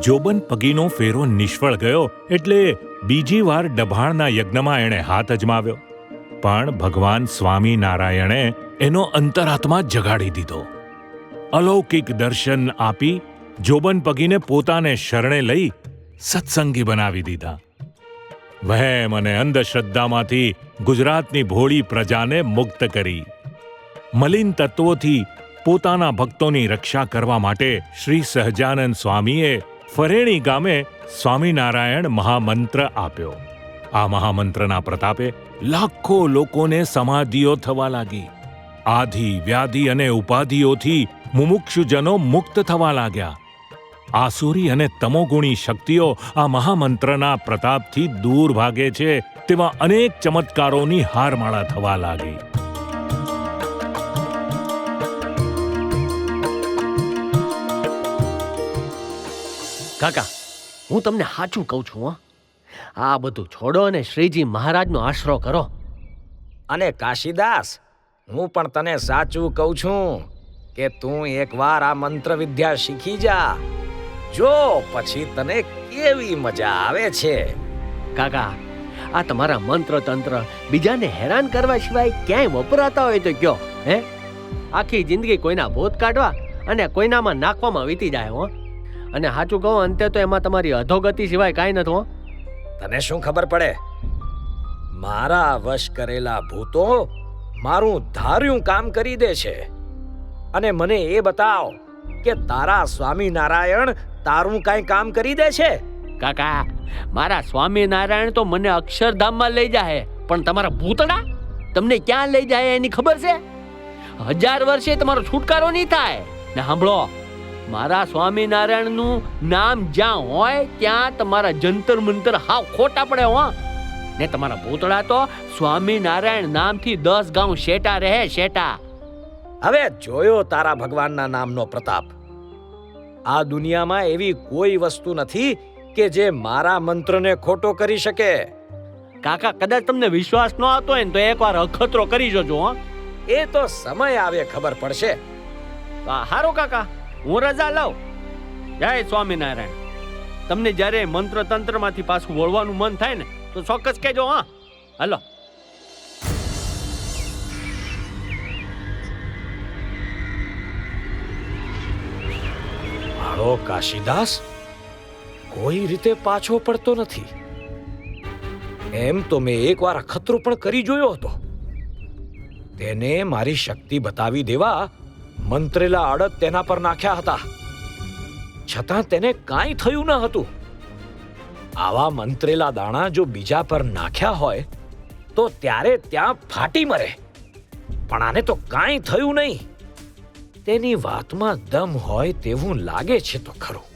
જોબન પગીનો ફેરો નિષ્ફળ ગયો એટલે બીજી વાર ડભાણના યજ્ઞમાં એણે હાથ અજમાવ્યો, પણ ભગવાન સ્વામિનારાયણે એનો અંતરાત્મા જગાડી દીધો. અલૌકિક દર્શન આપી જોબન પગીને પોતાને શરણે લઈ સત્સંગી બનાવી દીધા. વહેમ અને અંધશ્રદ્ધામાંથી ગુજરાતની ભોળી પ્રજાને મુક્ત કરી. મલિન તત્વોથી પોતાના ભક્તોની રક્ષા કરવા માટે શ્રી સહજાનંદ સ્વામીએ ફરેણી ગામે સ્વામિનારાયણ મહામંત્ર આપ્યો. આ મહામંત્રના પ્રતાપે લાખો લોકોને સમાધિઓ થવા લાગી. આધિ વ્યાધિ અને ઉપાધિઓથી મુમુક્ષુજનો મુક્ત થવા લાગ્યા. આસુરી અને તમોગુણી શક્તિઓ આ મહામંત્રના પ્રતાપથી દૂર ભાગે છે તેવા અનેક ચમત્કારોની હારમાળા થવા લાગી. કાકા, હું તમને સાચું કહું છું, આ બધું છોડો અને શ્રીજી મહારાજનો આશરો કરો. અને કાશીદાસ, હું પણ તને સાચું કહું છું કે તું એકવાર આ મંત્ર વિદ્યા શીખી જા. જો પછી તને કેવી મજા આવે છે. કાકા, આ તમારા મંત્ર તંત્ર બીજાને હેરાન કરવા સિવાય ક્યાંય વપરાતા હોય તો કયો. આખી જિંદગી કોઈના ભૂત કાઢવા અને કોઈનામાં નાખવામાં વીતી જાય. અને સાચું કહું, અંતે તો એમાં તમારી અધોગતિ સિવાય કાંઈ નથી. તને શું ખબર પડે? મારા વશ કરેલા ભૂતો મારું ધાર્યું કામ કરી દે છે. અને મને એ બતાવ કે તારા સ્વામિનારાયણ તારું કાંઈ કામ કરી દે છે? કાકા, મારા સ્વામિનારાયણ તો મને અક્ષરધામમાં લઈ જાય, પણ તમારા ભૂતડા તમને ક્યાં લઈ જાય એની ખબર છે? 1000 વર્ષે તમારો છુટકારો નહીં થાય. ને સાંભળો, મારા સ્વામિનારાયણનું નામ જ્યાં હોય ત્યાં તમારા જંતર મંતર હાવ ખોટા પડે. ને તમારા ભૂતડા તો સ્વામિનારાયણ નામથી 10 ગાઉં શેટા રહે, શેટા. હવે જોયો તારા ભગવાનના નામનો પ્રતાપ. આ દુનિયામાં એવી કોઈ વસ્તુ નથી કે જે મારા મંત્રને ખોટો કરી શકે. કાકા, કદાચ તમને વિશ્વાસ ન આવતો હોય ને તો એકવાર અખતરો કરી જોજો. એ તો સમય આવે ખબર પડશે. હારું કાકા, હું રજા લઉં. જય સ્વામિનારાયણ. તમને જ્યારે મંત્ર તંત્રમાંથી પાછું વળવાનું મન થાય ને તો ચોક્કસ કહેજો. હલો. મારો કાશીદાસ કોઈ રીતે પાછો પડતો નથી. એમ તો મેં એકવાર અખતરો પણ કરી જોયો હતો. તેને મારી શક્તિ બતાવી દેવા મંત્રેલા અડદ તેના પર નાખ્યા હતા, છતાં તેને કાંઈ થયું ન હતું. આવા મંત્રેલા દાણા જો બીજા પર નાખ્યા હોય તો ત્યારે ત્યાં ફાટી મરે, પણ આને તો કાંઈ થયું નહીં. તેની વાતમાં દમ હોય તેવું લાગે છે તો ખરું,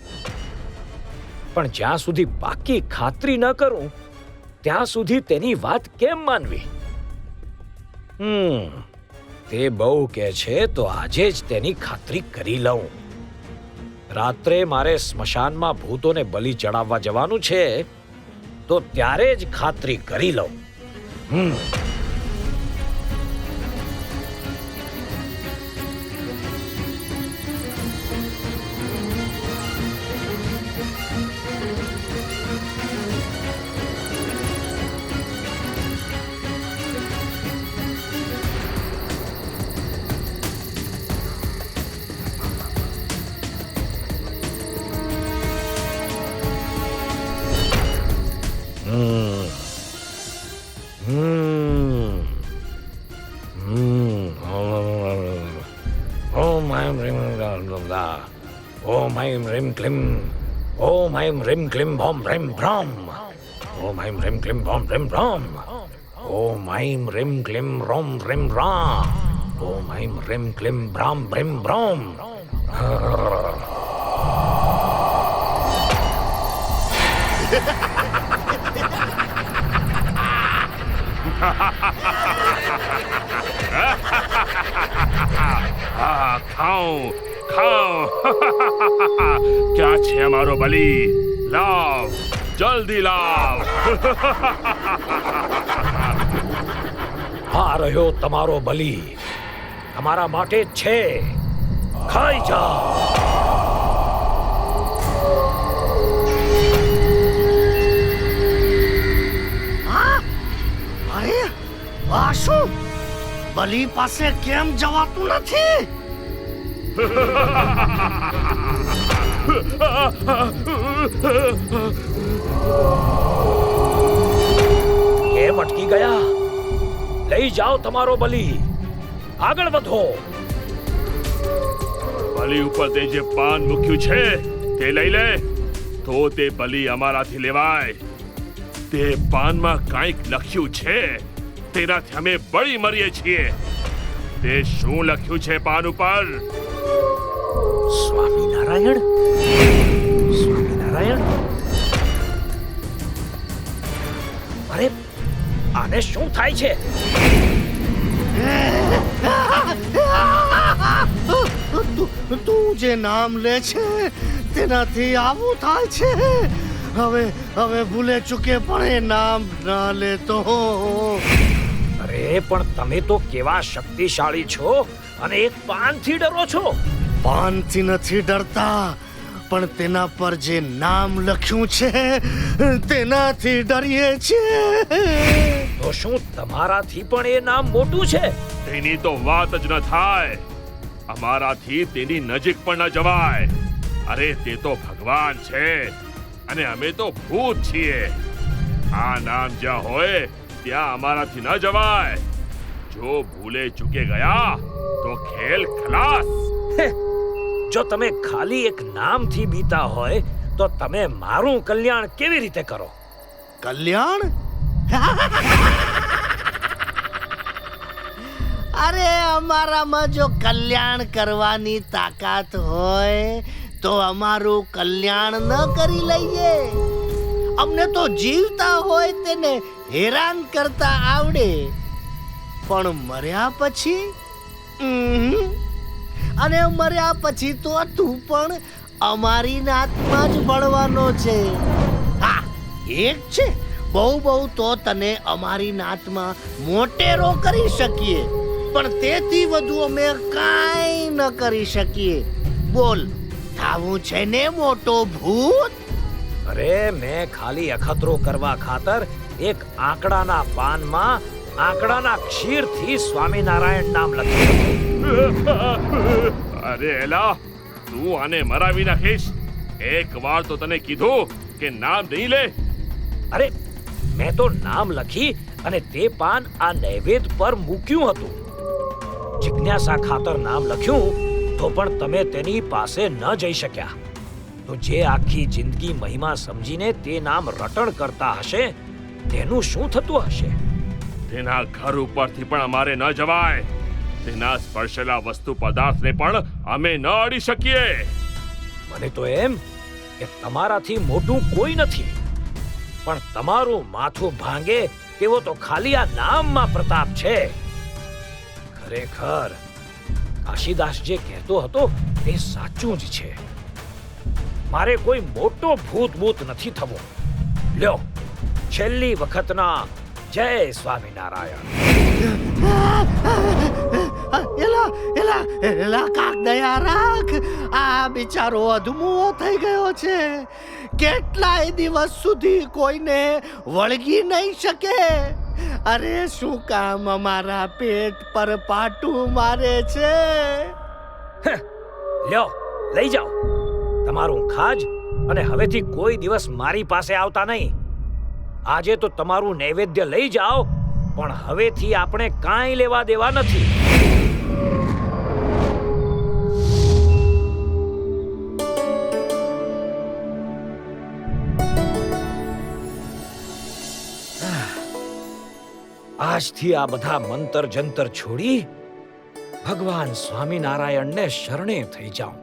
પણ જ્યાં સુધી પાકી ખાતરી ન કરું ત્યાં સુધી તેની વાત કેમ માનવી? તે બહુ કહે છે તો આજે જ તેની ખાતરી કરી લઉં. રાત્રે મારે સ્મશાનમાં ભૂતોને બલિ ચડાવવા જવાનું છે, તો ત્યારે જ ખાતરી કરી લઉં. Om Aim Rim Klim. Om Aim Rim Klim Bom Rim Brom. Om Aim Rim Klim Bom Rim Brom. Om Aim Rim Klim Rom Rim Ram. Om Aim Rim Klim Bram Brim Brom. ખાઓ ખાઓ. ક્યાં છે અમારો બલિ? લાવ, જલ્દી લાવ. આ રહ્યો તમારો બલિ, તમારા માટે જ છે. ખાઈ જાઓ. બલી પાસે કેમ જવાતું નથી? કેમ અટકી ગયા? લઈ જાઓ તમારો બલી. આગળ વધો. બલી ઉપર તે જે પાન મૂક્યું છે તે લઈ લે, તો તે બલી અમારાથી લેવાય. તે પાનમાં કંઈક લખ્યું છે, તેનાથી અમે બળી મરીએ છીએ. તે શું લખ્યું છે પાન ઉપર? સ્વામિનારાયણ, સ્વામિનારાયણ. અરે, આને શું થાય છે? તું જે નામ લે છે તેનાથી આવું થાય છે. હવે ભૂલે ચૂકે પણ એ નામ ના લેતો. અરે પણ તમે તો કેવા શક્તિશાળી છો અને એક પાનથી ડરો છો. પાનથી નથી ડરતા, પણ તેના પર જે નામ લખ્યું છે તેનાથી ડરીએ છીએ. તો શું તમારાથી પણ એ નામ મોટું છે? તેની તો વાત જ ન થાય. અમારાથી તેની નજીક પણ ન જવાય. અરે તે તો ભગવાન છે અને અમે તો ભૂત છીએ. આ નામ જ્યાં હોય ત્યાં અમારાથી ન જવાય. જો ભૂલે ચૂકે ગયા તો ખેલ ખલાસ. જો તમે ખાલી એક નામથી બીતા હોય તો તમે મારું કલ્યાણ કેવી રીતે કરો? કલ્યાણ? અરે અમારામાં જો કલ્યાણ કરવાની તાકાત હોય તો અમારું કલ્યાણ ન કરી લઈએ. અમને તો જીવતા હોય તેને હેરાન કરતા આવડે, પણ મર્યા પછી અને મર્યા પછી તો તું પણ અમારી નાતમાં જ ભળવાનો છે. હા, એક છે, બહુ તો તને અમારી નાતમાં મોટેરો કરી શકીએ, પણ તેથી વધુ અમે કાંઈ ન કરી શકીએ. બોલ, થાવું છે ને મોટો ભૂત? અરે મેં ખાલી અખતરો કરવા ખાતર એક આંકડાના પાનમાં આંકડાના ક્ષીરથી સ્વામિનારાયણ નામ લખ્યું. અરે એલા, તું આને મરાવી નાખીશ. એક વાર તો તને કીધું કે નામ નહીં લે. અરે મેં તો નામ લખી અને તે પાન આ નૈવેદ્ય પર મૂક્યું હતું. જિજ્ઞાસા ખાતર નામ લખ્યું તો પણ તમે તેની પાસે ન જઈ શક્યા. તો જે આખી જિંદગી મહિમા સમજીને તે નામ રટણ કરતા હશે તેનું શું થતું હશે? તેના ઘર ઉપરથી પણ અમારે ન જવાય. તેના સ્પર્શેલા વસ્તુ પદાર્થને પણ અમે ન અડી શકીએ. મને તો એમ કે તમારાથી મોટું કોઈ નથી, પણ તમારું માથું ભાંગે તેવો તો ખાલી આ નામમાં પ્રતાપ છે. ખરેખર કાશીદાસ જે કહેતો હતો તે સાચું જ છે. મારે કોઈ મોટો ભૂત નથી થવો. લ્યો, છેલ્લી વખતના જય સ્વામિનારાયણ. એલા કાક દયા રાખ, આ બિચારો અધમો થઈ ગયો છે. કેટલાય દિવસ સુધી કોઈને વળગી નહીં શકે. અરે શું કામ અમારા પેટ પર પાટું મારે છે? લ્યો, લઈ જાઓ તમારું ખાજ, અને હવેથી કોઈ દિવસ મારી પાસે આવતા નહીં. આજે તો તમારું નૈવેદ્ય લઈ જાઓ, પણ હવેથી આપણે કાંઈ લેવા દેવા નથી. આજથી આ બધા મંતર જંતર છોડી ભગવાન સ્વામિનારાયણને શરણે થઈ જાઓ.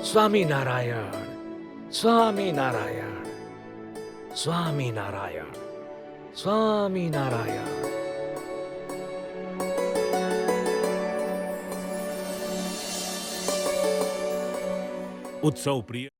સ્વામિનારાયણ, સ્વામિનારાયણ, સ્વામિનારાયણ, સ્વામિનારાયણ. ઉત્સવ પ્રિય